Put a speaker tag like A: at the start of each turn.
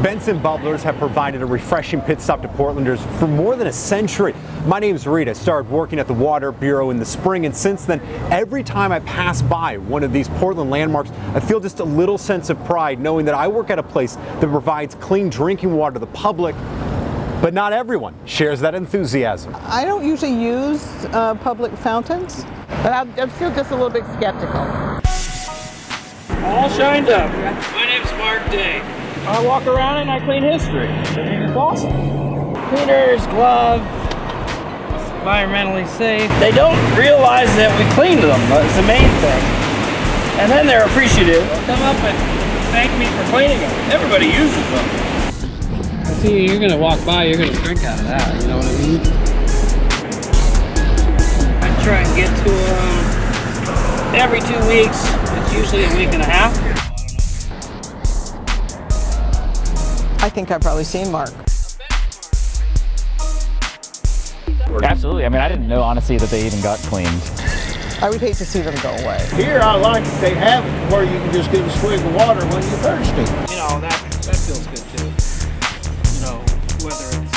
A: Benson Bubblers have provided a refreshing pit stop to Portlanders for more than a century. My name's Reed. I started working at the Water Bureau in the spring, and since then, every time I pass by one of these Portland landmarks, I feel just a little sense of pride knowing that I work at a place that provides clean drinking water to the public. But not everyone shares that enthusiasm.
B: I don't usually use public fountains, but I'm still just a little bit skeptical.
C: All shined up. My name's Mark Day. I walk around and I clean history. It's awesome. Cleaners, gloves, environmentally safe. They don't realize that we cleaned them. That's the main thing. And then they're appreciative. They'll come up and thank me for cleaning them. Everybody uses them.
D: See, you're gonna walk by, you're gonna drink out of that, you know what I mean?
C: I try and get to them every 2 weeks. It's usually a week and a half.
B: I think I've probably seen Mark.
E: Absolutely. I mean, I didn't know, honestly, that they even got cleaned.
B: I would hate to see them go away.
F: Here, I like that they have it where you can just get a swig of water when you're thirsty.
C: You know, that feels good too. You know, whether it's